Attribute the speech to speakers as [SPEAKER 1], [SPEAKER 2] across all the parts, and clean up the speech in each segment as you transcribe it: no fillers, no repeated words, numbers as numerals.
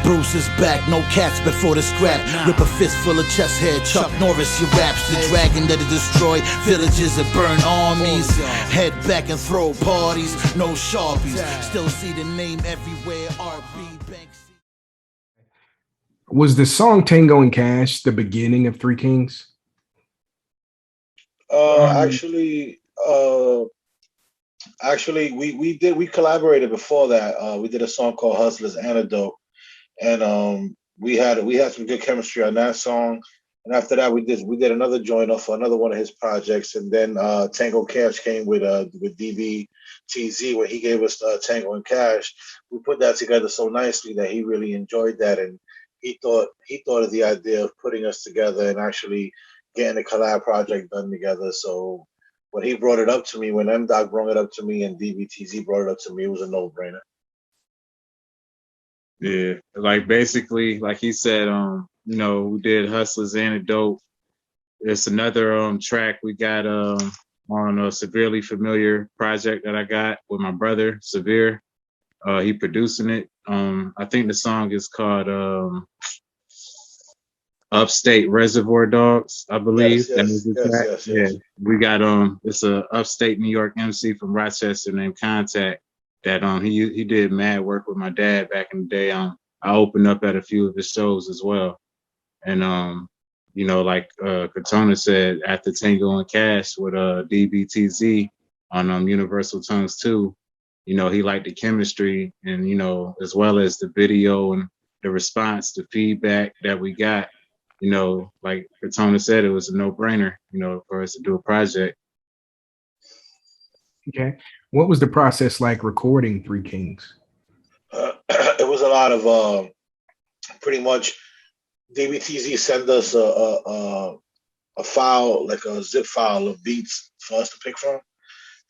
[SPEAKER 1] Bruce is back, no cats before the scrap. Rip a fist full of chest hair, Chuck Norris, your raps. The dragon that'll destroy villages and burn armies. Head back and throw parties, no Sharpies. Still see the name everywhere, RB Banksy.
[SPEAKER 2] Was the song Tango and Cash the beginning of 3Kingz?
[SPEAKER 3] Actually, we collaborated before that. We did a song called Hustler's Anecdote, and we had some good chemistry on that song. And after that, we did another joint off another one of his projects, and then Tango Cash came with DBTZ, where he gave us Tango and Cash. We put that together so nicely that he really enjoyed that, and he thought of the idea of putting us together and actually getting a collab project done together. So when he brought it up to me, when M-Doc brought it up to me and DBTZ brought it up to me, it was a no-brainer.
[SPEAKER 4] Yeah, like basically, like he said, you know, we did Hustler's Anecdote. It's another track we got on a Severely Familiar project that I got with my brother, Severe. He producing it. I think the song is called Upstate Reservoir Dogs, I believe.
[SPEAKER 3] Yes.
[SPEAKER 4] Yeah, we got it's a upstate New York MC from Rochester named Contact that he did mad work with my dad back in the day. I opened up at a few of his shows as well. And you know, like Crotona said, after Tango and Cash with DBTZ on Universal Tongues 2, you know, he liked the chemistry and, you know, as well as the video and the response, the feedback that we got. You know, like Crotona said, it was a no-brainer, you know, for us to do a project.
[SPEAKER 2] Okay. What was the process like recording 3Kingz?
[SPEAKER 3] It was a lot of pretty much DBTZ sent us a file, like a zip file of beats for us to pick from.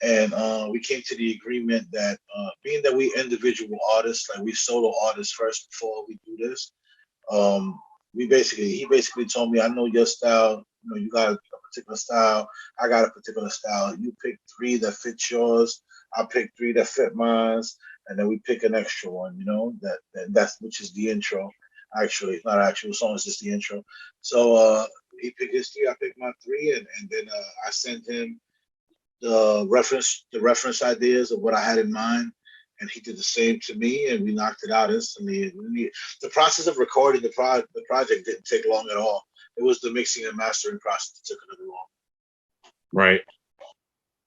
[SPEAKER 3] And we came to the agreement that being that we individual artists, like we solo artists first before we do this, he basically told me, I know your style, you know, you got a particular style, I got a particular style. You pick 3 that fit yours, I pick 3 that fit mine, and then we pick an extra one, you know, that's which is the intro. Actually, it's not an actual song, it's just the intro. So he picked his 3, I picked my 3, and then I sent him the reference ideas of what I had in mind, and he did the same to me, and we knocked it out instantly. The process of recording the project didn't take long at all. It was the mixing and mastering process that took a little long.
[SPEAKER 4] Right.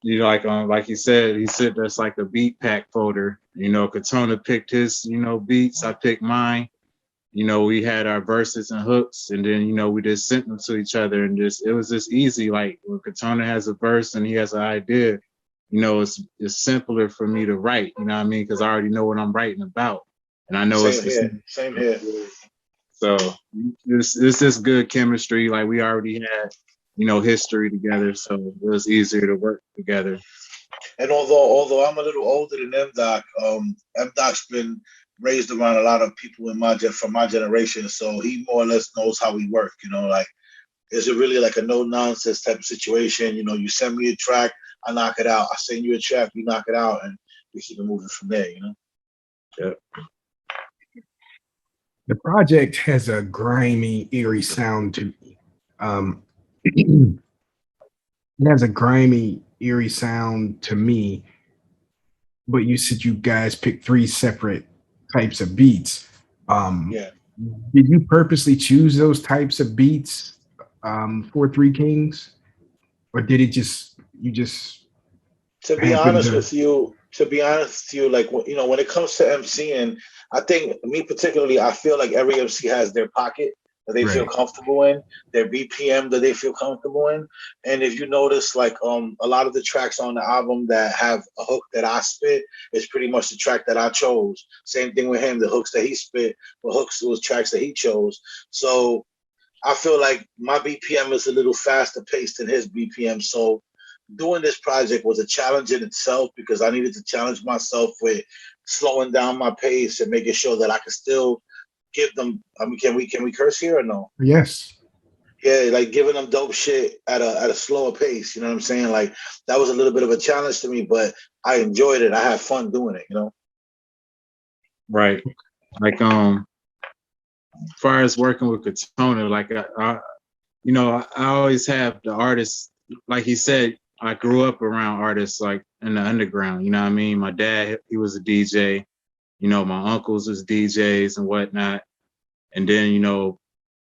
[SPEAKER 4] You know, like he said that's like a beat pack folder. You know, Crotona picked his, you know, beats, I picked mine. You know, we had our verses and hooks, and then, you know, we just sent them to each other, and it was just easy. Like when Crotona has a verse and he has an idea, you know, it's simpler for me to write, you know what I mean? Because I already know what I'm writing about. And I know
[SPEAKER 3] Same here.
[SPEAKER 4] So it's just good chemistry. Like we already had, you know, history together, so it was easier to work together.
[SPEAKER 3] And although I'm a little older than M-Doc, M-Doc's been raised around a lot of people from my generation, so he more or less knows how we work, you know, like it's really like a no nonsense type of situation. You know, you send me a track, I knock it out. I send you a track, you knock it out, and we keep it moving from there, you know?
[SPEAKER 4] Yeah.
[SPEAKER 2] The project has a grimy, eerie sound to me. It has a grimy, eerie sound to me, but you said you guys picked 3 separate types of beats.
[SPEAKER 3] Yeah.
[SPEAKER 2] Did you purposely choose those types of beats for 3Kingz, or did it you just?
[SPEAKER 3] To be honest with you, like, you know, when it comes to MCing, I think me particularly, I feel like every MC has their pocket that they feel comfortable in, their BPM that they feel comfortable in. And if you notice, like a lot of the tracks on the album that have a hook that I spit is pretty much the track that I chose. Same thing with him, the hooks that he spit were tracks that he chose. So I feel like my BPM is a little faster paced than his BPM. So doing this project was a challenge in itself because I needed to challenge myself with slowing down my pace and making sure that I could still give them. I mean, can we curse here or no?
[SPEAKER 2] Yes.
[SPEAKER 3] Yeah, like giving them dope shit at a slower pace. You know what I'm saying? Like that was a little bit of a challenge to me, but I enjoyed it. I had fun doing it. You know.
[SPEAKER 4] Right. Like as far as working with Crotona, like I always have the artists, like he said, I grew up around artists like in the underground, you know what I mean? My dad, he was a DJ, my uncles was DJs and whatnot. And then,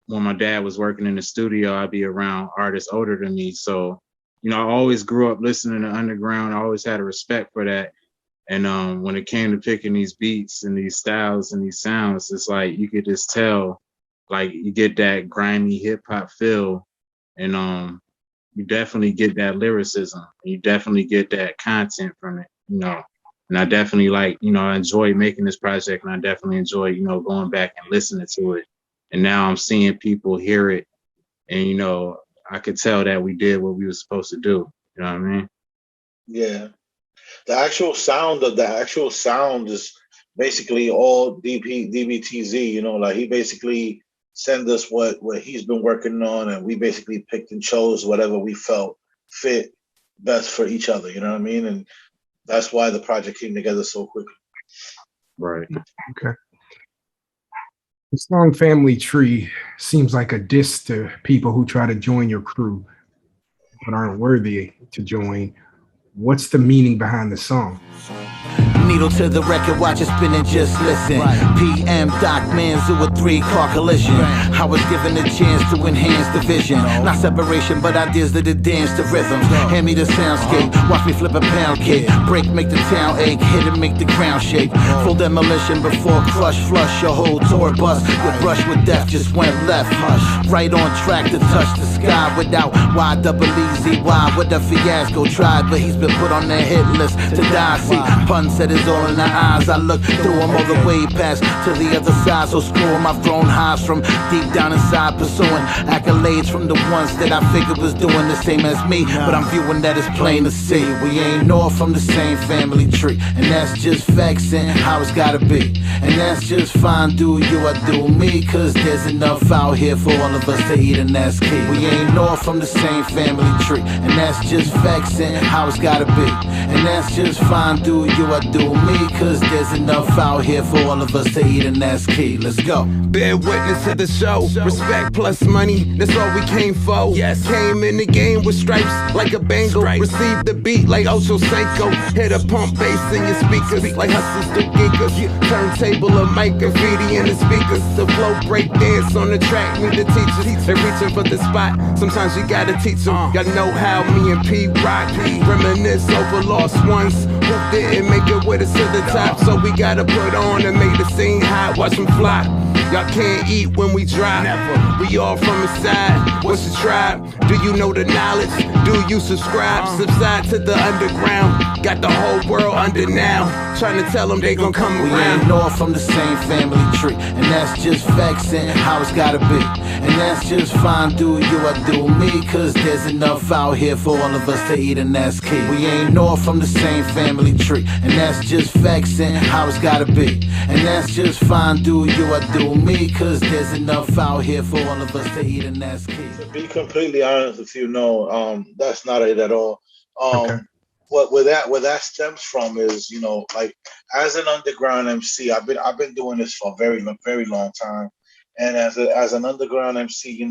[SPEAKER 4] when my dad was working in the studio, I'd be around artists older than me. So, I always grew up listening to underground. I always had a respect for that. And when it came to picking these beats and these styles and these sounds, it's like you could just tell, like you get that grimy hip hop feel, and you definitely get that lyricism. You definitely get that content from it, And I definitely I enjoy making this project, and I definitely enjoy, going back and listening to it. And now I'm seeing people hear it, and I could tell that we did what we were supposed to do. You know what I mean?
[SPEAKER 3] Yeah. The actual sound is basically all DBTZ, like he basically sent us what he's been working on, and we basically picked and chose whatever we felt fit best for each other, you know what I mean? And that's why the project came together so quickly.
[SPEAKER 4] Right.
[SPEAKER 2] Okay. The song Family Tree seems like a diss to people who try to join your crew but aren't worthy to join. What's the meaning behind the song?
[SPEAKER 1] Needle to the record, watch it spin and just listen. PM Doc ManZu with 3-car collision. I was given a chance to enhance the vision. Not separation, but ideas that dance to rhythms. Hand me the soundscape, watch me flip a pound cake. Break, make the town ache, hit and make the ground shake. Full demolition before crush, flush your whole tour bus. Your brush with death just went left. Right on track to touch the sky without YEEZY. What a fiasco tried, but he's been put on the hit list to die. See, pun said it's all in the eyes. I look through them all the way past to the other side. So screw them, I've thrown highs from deep down inside, pursuing accolades from the ones that I figured was doing the same as me. But I'm viewing that as plain to see. We ain't north from the same family tree, and that's just facts and how it's gotta be. And that's just fine, do you, I do me, cause there's enough out here for all of us to eat, and that's key. We ain't north from the same family tree, and that's just facts and how it's gotta be. And that's just fine, do you, I do me, cause there's enough out here for all of us to eat, and that's key. Let's go.
[SPEAKER 5] Bear witness to the show. Respect plus money, that's all we came for. Yes. Came in the game with stripes like a bangle. Received the beat like Ocho Cinco. Hit a pump bass in your speakers like hustlers do geekers. Turntable of mic graffiti in the speakers. The flow break dance on the track, need the teachers. They're reaching for the spot, sometimes you gotta teach them. Gotta know how me and P rock. Reminisce over lost ones who didn't make it with us to the top. So we gotta put on and make the scene hot, watch them fly. Y'all can't eat when we drop. Never. We all from the side. What's the tribe? Do you know the knowledge? Do you subscribe? Subside to the underground. Got the whole world under now. Trying to tell them they gon' come
[SPEAKER 1] we
[SPEAKER 5] around.
[SPEAKER 1] ain't north from the same family tree, and that's just facts and how it's gotta be. And that's just fine, do you, I do me, cause there's enough out here for all of us to eat, and that's key. We ain't north from the same family tree, and that's just facts and how it's gotta be. And that's just fine, do you, I do me, cause there's enough out here for all of us to eat, and that's key.
[SPEAKER 3] To be completely honest with you, no, that's not it at all.
[SPEAKER 2] Okay.
[SPEAKER 3] Where that stems from is, like as an underground MC, I've been doing this for a very long time, and as an underground MC,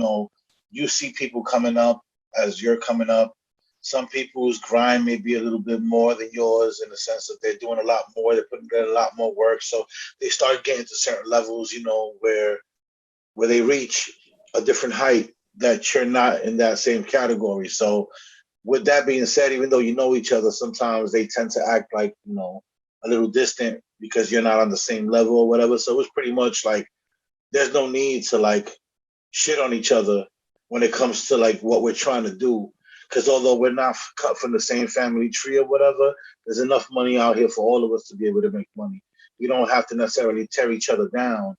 [SPEAKER 3] you see people coming up as you're coming up. Some people's grind may be a little bit more than yours in the sense that they're doing a lot more, they're putting in a lot more work, so they start getting to certain levels, where they reach a different height that you're not in that same category. So with that being said, even though you know each other, sometimes they tend to act like, a little distant because you're not on the same level or whatever. So it's pretty much like there's no need to like shit on each other when it comes to like what we're trying to do. Because although we're not cut from the same family tree or whatever, there's enough money out here for all of us to be able to make money. We don't have to necessarily tear each other down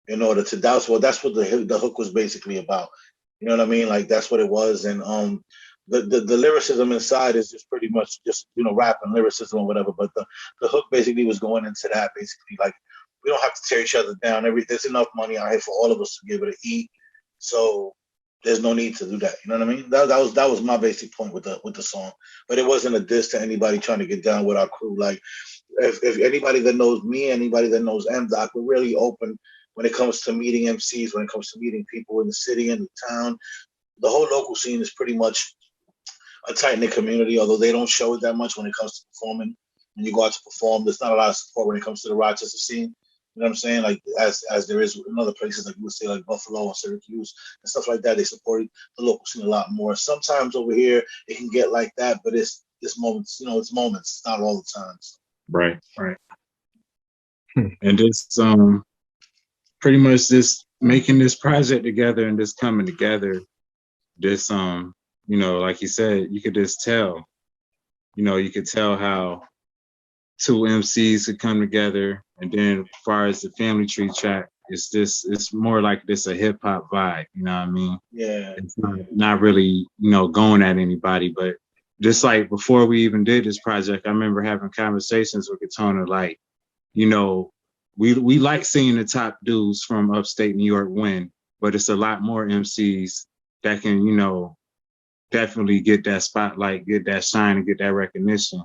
[SPEAKER 3] in order to. That's what the hook was basically about. You know what I mean? Like that's what it was. And the lyricism inside is just pretty much just rap and lyricism or whatever. But the hook basically was going into that basically like we don't have to tear each other down. There's enough money out here for all of us to be able to eat. So there's no need to do that. You know what I mean? That was my basic point with the song. But it wasn't a diss to anybody trying to get down with our crew. Like if anybody that knows me, anybody that knows MDoc, we're really open when it comes to meeting MCs, when it comes to meeting people in the city and the town. The whole local scene is pretty much a tight-knit community, although they don't show it that much when it comes to performing. When you go out to perform, there's not a lot of support when it comes to the Rochester scene. You know what I'm saying? Like as there is in other places, like you would say, like Buffalo or Syracuse and stuff like that. They support the local scene a lot more. Sometimes over here it can get like that, but it's moments. You know, it's moments. It's not all the time. So.
[SPEAKER 4] Right. And this pretty much this making this project together and this coming together. This you know, like you said, you could just tell. You know, you could tell how two MCs could come together, and then as far as the family tree track, it's more like this a hip hop vibe, you know what I mean?
[SPEAKER 3] Yeah.
[SPEAKER 4] It's not really, you know, going at anybody, but just like before we even did this project, I remember having conversations with Crotona, like, you know, we like seeing the top dudes from upstate New York win, but it's a lot more MCs that can, you know, definitely get that spotlight, get that shine, and get that recognition.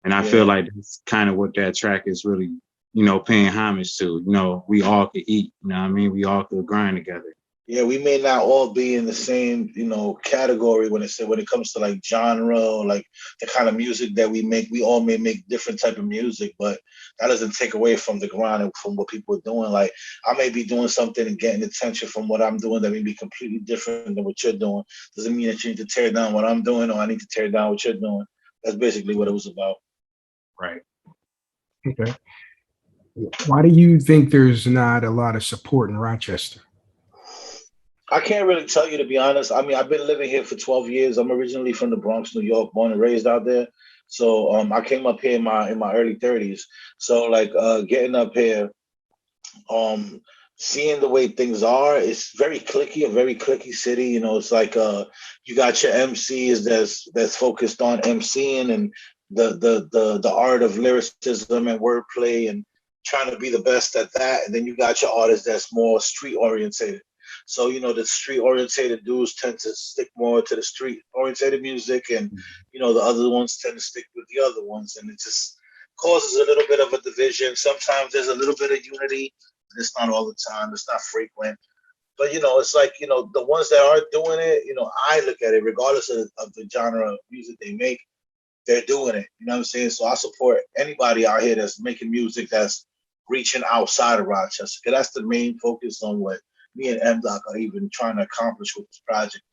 [SPEAKER 4] And I feel like that's kind of what that track is really, you know, paying homage to. You know, we all could eat, you know what I mean? We all could grind together.
[SPEAKER 3] Yeah, we may not all be in the same, you know, category when it comes to like genre or like the kind of music that we make. We all may make different type of music, but that doesn't take away from the grind and from what people are doing. Like I may be doing something and getting attention from what I'm doing that may be completely different than what you're doing. Doesn't mean that you need to tear down what I'm doing or I need to tear down what you're doing. That's basically what it was about.
[SPEAKER 4] Right.
[SPEAKER 2] Okay. Why do you think there's not a lot of support in Rochester?
[SPEAKER 3] I can't really tell you, to be honest. I mean, I've been living here for 12 years. I'm originally from the Bronx, New York, born and raised out there. So I came up here in my early 30s. So like getting up here, seeing the way things are, it's very cliquey, a very cliquey city. You know, it's like you got your MCs that's focused on MCing and the art of lyricism and wordplay and trying to be the best at that. And then you got your artists that's more street oriented. So, you know, the street oriented dudes tend to stick more to the street oriented music, and, you know, the other ones tend to stick with the other ones. And it just causes a little bit of a division. Sometimes there's a little bit of unity, but it's not all the time. It's not frequent. But, you know, it's like, you know, the ones that are doing it, you know, I look at it, regardless of the genre of music they make, they're doing it. You know what I'm saying? So I support anybody out here that's making music that's reaching outside of Rochester, because that's the main focus on what me and MDoc are even trying to accomplish with this project,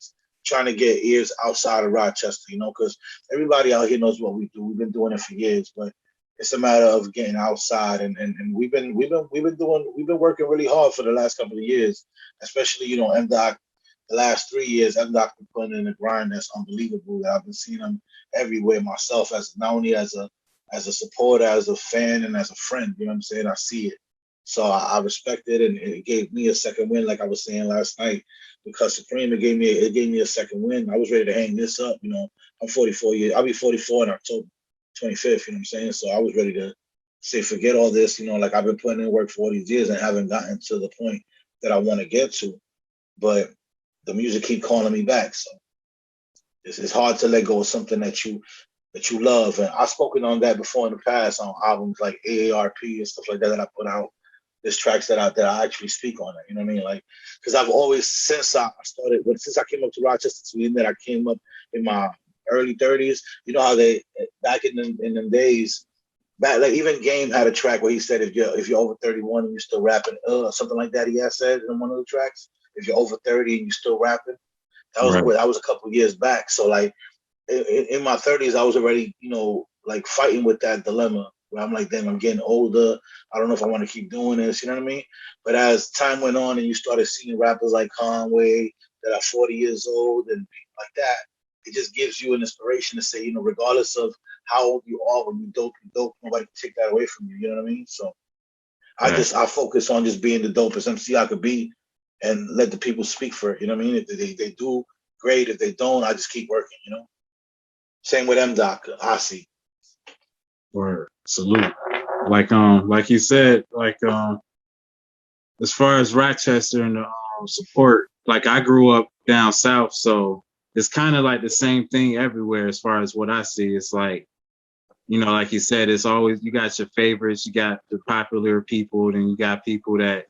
[SPEAKER 3] trying to get ears outside of Rochester, you know, because everybody out here knows what we do. We've been doing it for years, but it's a matter of getting outside, and we've been working really hard for the last couple of years, especially, you know, MDoc. The last 3 years, MDoc been putting in a grind that's unbelievable. That I've been seeing him everywhere myself, as not only as a supporter, as a fan, and as a friend. You know what I'm saying? I see it. So I respect it, and it gave me a second win, like I was saying last night, because Supreme, it gave me a second win. I was ready to hang this up. You know, I'm 44 years. I'll be 44 in October 25th. You know what I'm saying? So I was ready to say, forget all this. You know, like I've been putting in work for all these years and haven't gotten to the point that I want to get to, but the music keep calling me back. So it's hard to let go of something that you love. And I've spoken on that before in the past on albums like AARP and stuff like that I put out. There's tracks that I actually speak on it. You know what I mean? Like, because I've always, since I came up to Rochester, Sweden, that I came up in my early 30s. You know how they back in them days, back, like even Game had a track where he said if you're over 31 and you're still rapping, something like that. He had said in one of the tracks, if you're over 30 and you're still rapping. That was a couple of years back. So like in my 30s, I was already, you know, like fighting with that dilemma where I'm like, damn, I'm getting older. I don't know if I want to keep doing this. You know what I mean? But as time went on and you started seeing rappers like Conway that are 40 years old and people like that, it just gives you an inspiration to say, you know, regardless of how old you are, when you dope, nobody can take that away from you. You know what I mean? So I focus on just being the dopest MC I could be and let the people speak for it. You know what I mean? If they do, great. If they don't, I just keep working, you know? Same with MDoc, Asi.
[SPEAKER 4] Or salute. Like you said, as far as Rochester and the support, like I grew up down south, so it's kind of like the same thing everywhere as far as what I see. It's like you know, like you said, it's always, you got your favorites, you got the popular people, then you got people that,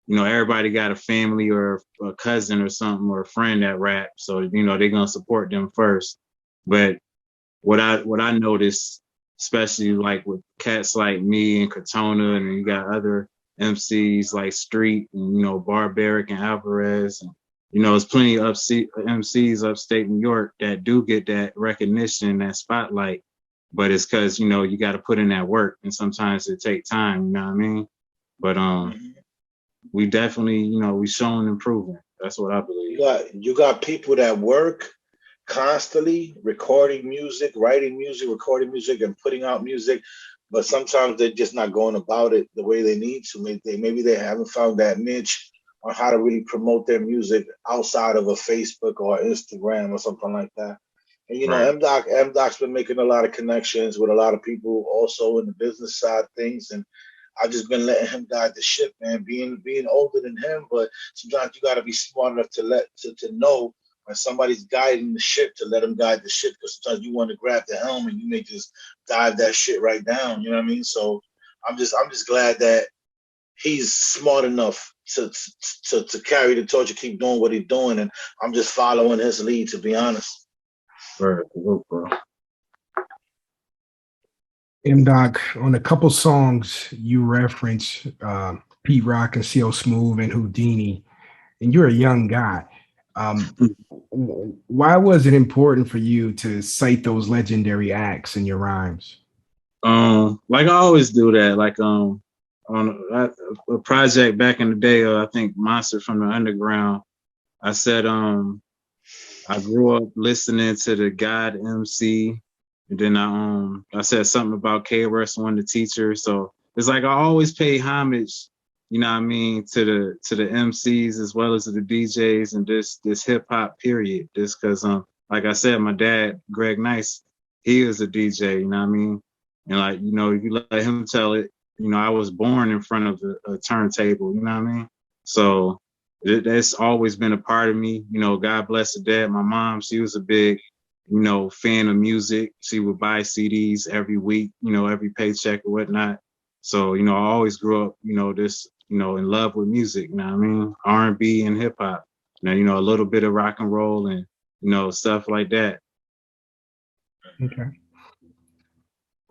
[SPEAKER 4] everybody got a family or a cousin or something or a friend that rap. So, you know, they're gonna support them first. But what I noticed, especially like with cats like me and Crotona, and you got other MCs like Street and, you know, Barbaric and Alvarez, and, you know, there's plenty of MCs upstate New York that do get that recognition, that spotlight. But it's because, you know, you got to put in that work, and sometimes it take time, you know what I mean? But we definitely, you know, we showing improvement. That's what I believe.
[SPEAKER 3] You got people that work constantly recording music, writing music, recording music, and putting out music, but sometimes they're just not going about it the way they need to. Maybe they haven't found that niche on how to really promote their music outside of a Facebook or Instagram or something like that. And you know,
[SPEAKER 4] Right.
[SPEAKER 3] M-Doc's been making a lot of connections with a lot of people also in the business side of things, and I've just been letting him guide the ship, man. Being older than him, but sometimes you got to be smart enough to know when somebody's guiding the ship, to let him guide the ship, because sometimes you want to grab the helm and you may just dive that shit right down. You know what I mean? So I'm just glad that he's smart enough to carry the torch and keep doing what he's doing, and I'm just following his lead, to be honest.
[SPEAKER 4] Right. Bro.
[SPEAKER 2] M-Doc, on a couple songs you reference Pete Rock and CL Smooth and Houdini, and you're a young guy. Why was it important for you to cite those legendary acts in your rhymes?
[SPEAKER 4] Like I always do that. Like on a project back in the day, I think Monster from the Underground. I said I grew up listening to the God MC, and then I said something about KRS-One, the teacher. So it's like I always pay homage, you know what I mean, to the MCs as well as to the DJs and this hip hop period. Just because like I said, my dad, Greg Nice, he was a DJ, you know what I mean? And like, you know, if you let him tell it, you know, I was born in front of a turntable, you know what I mean? So that's always been a part of me. You know, God bless her dad. My mom, she was a big, you know, fan of music. She would buy CDs every week, you know, every paycheck or whatnot. So, you know, I always grew up, you know, in love with music, you know what I mean? R&B and hip hop. Now, you know, a little bit of rock and roll and, you know, stuff like that.
[SPEAKER 2] Okay.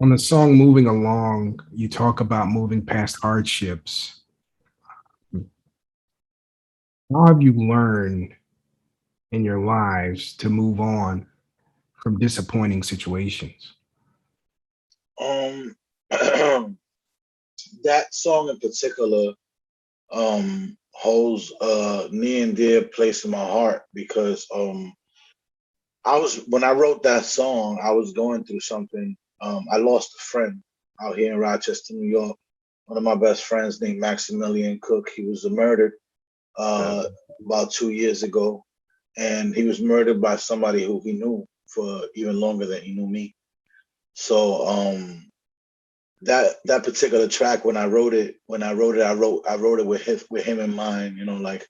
[SPEAKER 2] On the song Moving Along, you talk about moving past hardships. How have you learned in your lives to move on from disappointing situations?
[SPEAKER 3] That song in particular holds a near and dear place in my heart, because when I wrote that song, I was going through something. I lost a friend out here in Rochester, New York. One of my best friends named Maximilian Cook. He was murdered about 2 years ago, and he was murdered by somebody who he knew for even longer than he knew me. So that particular track, when I wrote it, I wrote it with him in mind. You know, like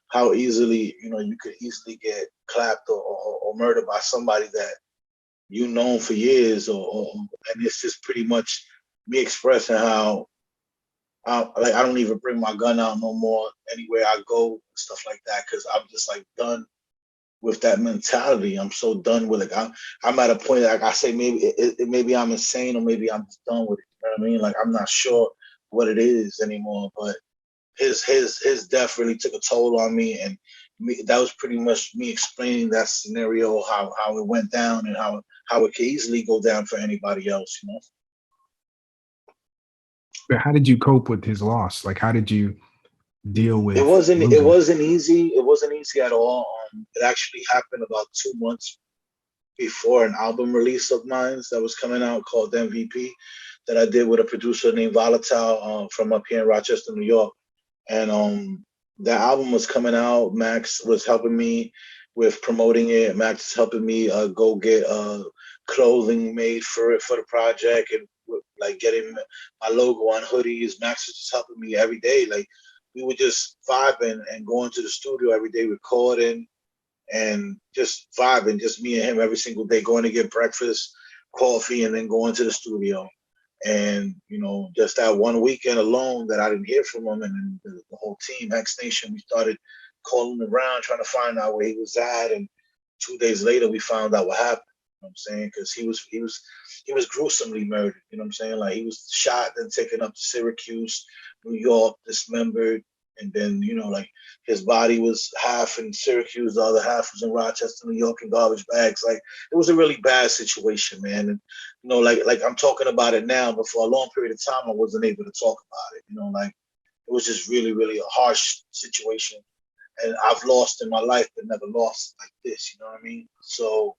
[SPEAKER 3] how easily, you know, you could easily get clapped or murdered by somebody that you known for years, and it's just pretty much me expressing how like I don't even bring my gun out no more anywhere I go, stuff like that, because I'm just like done with that mentality. I'm so done with it. I'm at a point, like I say, maybe I'm insane, or maybe I'm just done with it. You know what I mean? Like I'm not sure what it is anymore. But his death really took a toll on me, and that was pretty much me explaining that scenario, how it went down, and how it could easily go down for anybody else. You know.
[SPEAKER 2] But how did you cope with his loss? Like, how did you deal with
[SPEAKER 3] It wasn't easy. It wasn't easy at all. It actually happened about 2 months before an album release of mine that was coming out called MVP, that I did with a producer named Volatile from up here in Rochester, New York. And that album was coming out. Max was helping me with promoting it. Max is helping me go get clothing made for the project, and like getting my logo on hoodies. Max was just helping me every day. Like we were just vibing and going to the studio every day, recording and just vibing, just me and him every single day, going to get breakfast, coffee, and then go into the studio. And, just that one weekend alone that I didn't hear from him, and the whole team, X Nation, we started calling around trying to find out where he was at. And 2 days later, we found out what happened. You know what I'm saying? Because he was gruesomely murdered. You know what I'm saying? Like, he was shot, then taken up to Syracuse, New York, dismembered, and then like his body was half in Syracuse, the other half was in Rochester, New York, in garbage bags. Like, it was a really bad situation, man. And like I'm talking about it now, but for a long period of time, I wasn't able to talk about it. Like, it was just really, really a harsh situation. And I've lost in my life, but never lost like this. You know what I mean? So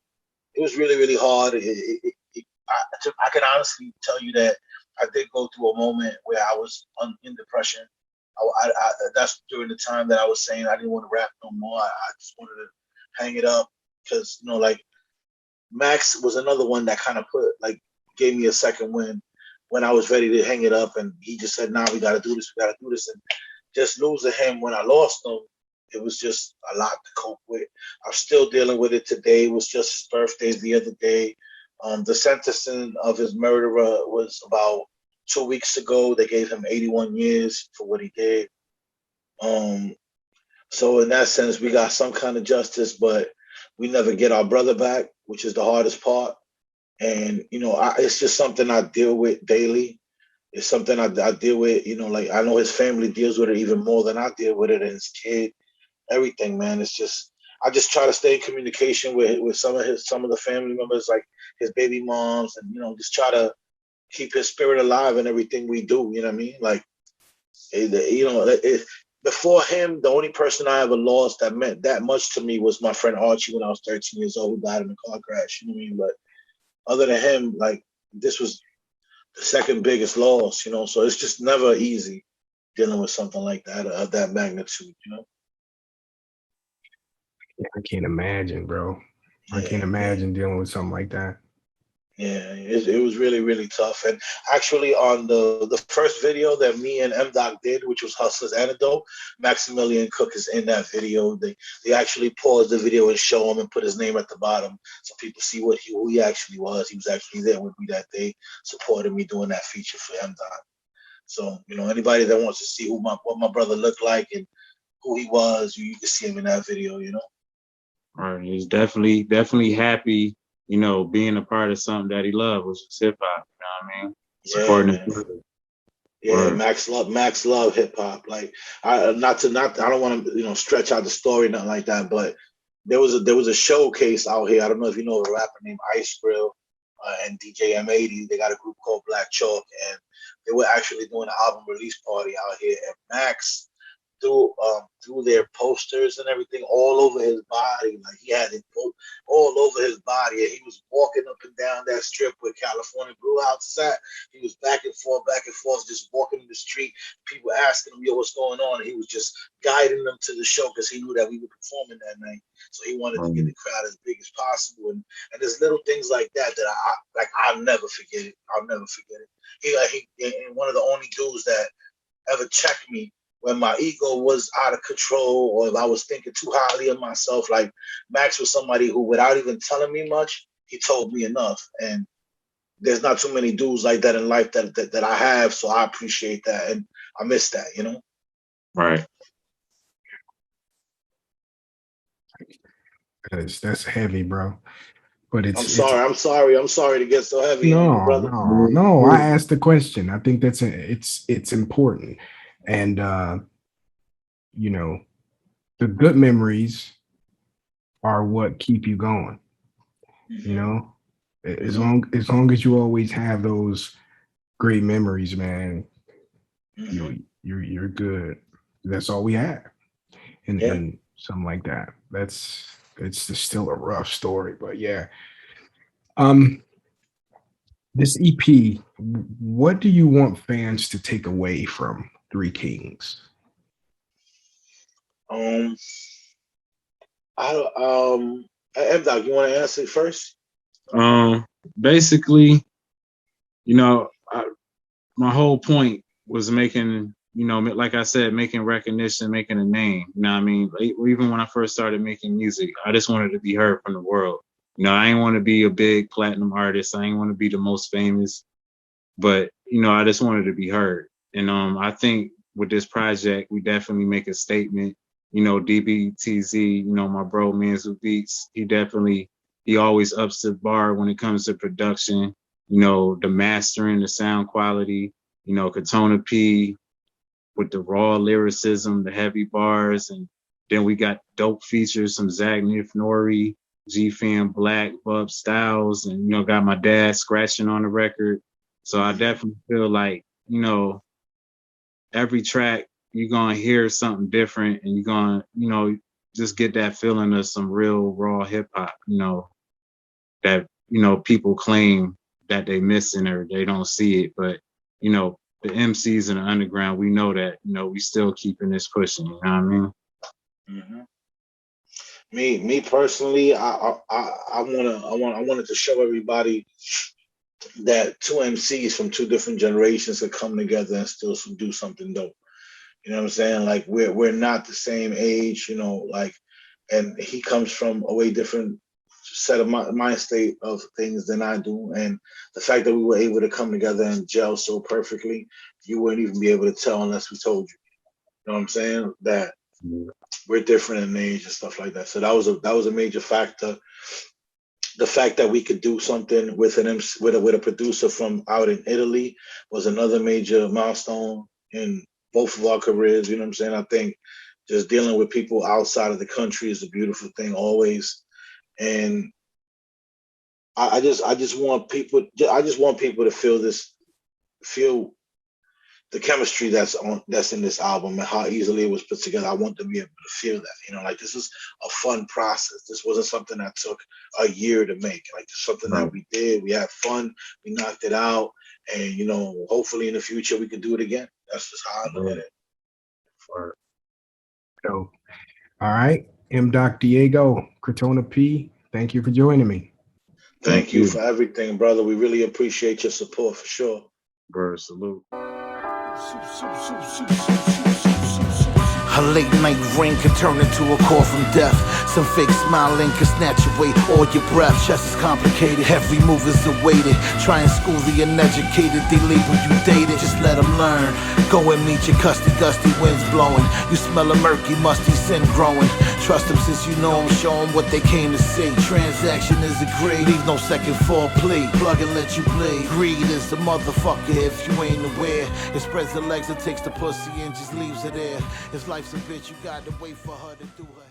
[SPEAKER 3] it was really, really hard. I can honestly tell you that I did go through a moment where I was in depression. That's during the time that I was saying I didn't want to rap no more. I just wanted to hang it up because, like, Max was another one that kind of gave me a second win when I was ready to hang it up. And he just said, nah, we got to do this. And just losing him when I lost him, it was just a lot to cope with. I'm still dealing with it today. It was just his birthday the other day. The sentencing of his murderer was about 2 weeks ago. They gave him 81 years for what he did. So in that sense, we got some kind of justice, but we never get our brother back, which is the hardest part. And, it's just something I deal with daily. It's something I deal with, like, I know his family deals with it even more than I deal with it, and his kid, everything, man. It's just, I just try to stay in communication with some of the family members, like his baby moms, and, just try to keep his spirit alive in everything we do. You know what I mean? Like, before him, the only person I ever lost that meant that much to me was my friend Archie when I was 13 years old, who died in a car crash. You know what I mean? But other than him, like, this was the second biggest loss, so it's just never easy dealing with something like that, of that magnitude,
[SPEAKER 2] I can't imagine, bro. I can't imagine dealing with something like that.
[SPEAKER 3] Yeah, it was really, really tough. And actually, on the first video that me and Doc did, which was Hustler's Anecdote, Maximilian Cook is in that video. They actually paused the video and show him and put his name at the bottom so people see who he actually was. He was actually there with me that day, supporting me doing that feature for Doc. So, anybody that wants to see what my brother looked like and who he was, you can see him in that video,
[SPEAKER 4] All right, he's definitely happy, being a part of something that he loved, which was hip hop. You know what I mean? Supporting his brother.
[SPEAKER 3] Yeah, Max love hip hop. Like, I don't want to stretch out the story, nothing like that. But there was a showcase out here. I don't know if you know a rapper named Ice Grill and DJ M80. They got a group called Black Chalk, and they were actually doing an album release party out here. And Max threw their posters and everything all over his body. Like, he had it all over his body. And he was walking up and down that strip where California Brew House sat. He was back and forth, just walking in the street. People asking him, yo, what's going on? And he was just guiding them to the show because he knew that we were performing that night. So he wanted to get the crowd as big as possible. And there's little things like that I'll never forget it. I'll never forget it. He one of the only dudes that ever checked me when my ego was out of control or if I was thinking too highly of myself. Like, Max was somebody who, without even telling me much, he told me enough. And there's not too many dudes like that in life that I have, so I appreciate that. And I miss that,
[SPEAKER 4] Right.
[SPEAKER 2] That's heavy, bro. But
[SPEAKER 3] I'm sorry to get so heavy.
[SPEAKER 2] No. I asked the question. I think it's important. And the good memories are what keep you going. As long as you always have those great memories, man, you're good. That's all we have. And something like that. It's still a rough story, but yeah. This EP, what do you want fans to take away from 3Kingz?
[SPEAKER 3] Doc, you want to answer it first?
[SPEAKER 4] Basically, my whole point was making, like I said, making recognition, making a name. You know what I mean? Even when I first started making music, I just wanted to be heard from the world. You know, I ain't want to be a big platinum artist. I ain't want to be the most famous, but you know, I just wanted to be heard. And I think with this project, we definitely make a statement. You know, DBTZ, you know, my bro ManZu Beatz, he always ups the bar when it comes to production. You know, the mastering, the sound quality. You know, Crotona P with the raw lyricism, the heavy bars, and then we got dope features, some Zach Nori, G-Fan Black, Bub Styles, and, you know, got my dad scratching on the record. So I definitely feel like, you know, every track you're going to hear something different and you're going to, you know, just get that feeling of some real raw hip hop, you know, that, you know, people claim that they missing or they don't see it. But, you know, the MCs in the underground, we know that, you know, we still keeping this pushing, you know what I mean?
[SPEAKER 3] Mm-hmm. Me personally, I wanted to show everybody that two MCs from two different generations could come together and still do something dope. You know what I'm saying? Like we're not the same age, you know, like, and he comes from a way different set of mind state of things than I do. And the fact that we were able to come together and gel so perfectly, you wouldn't even be able to tell unless we told you. You know what I'm saying? That we're different in age and stuff like that. So that was a major factor. The fact that we could do something with with a producer from out in Italy was another major milestone in both of our careers. You know what I'm saying? I think just dealing with people outside of the country is a beautiful thing always. And I just want people to feel the chemistry that's in this album and how easily it was put together. I want them to be able to feel that, you know, like this is a fun process. This wasn't something that took a year to make. Like it's something that we did. We had fun. We knocked it out, and you know, hopefully in the future we can do it again. That's just how I look at it.
[SPEAKER 2] So, all right, Doc Diego Crotona P. Thank you for joining me.
[SPEAKER 3] Thank you for everything, brother. We really appreciate your support for sure.
[SPEAKER 4] Bro, salute.
[SPEAKER 1] A late night ring can turn into a call from death. Some fake smiling can snatch away all your breath. Chess is complicated, every move is awaited. Try and school the uneducated, they label you dated. Just let them learn. Go and meet your gusty winds blowing. You smell a murky, musty sin growing. Trust them since you know them, show them what they came to see. Transaction is agreed, leave no second for a plea. Plug and let you bleed. Greed is the motherfucker if you ain't aware. It spreads the legs, it takes the pussy and just leaves it there. If life's a bitch, you gotta wait for her to do her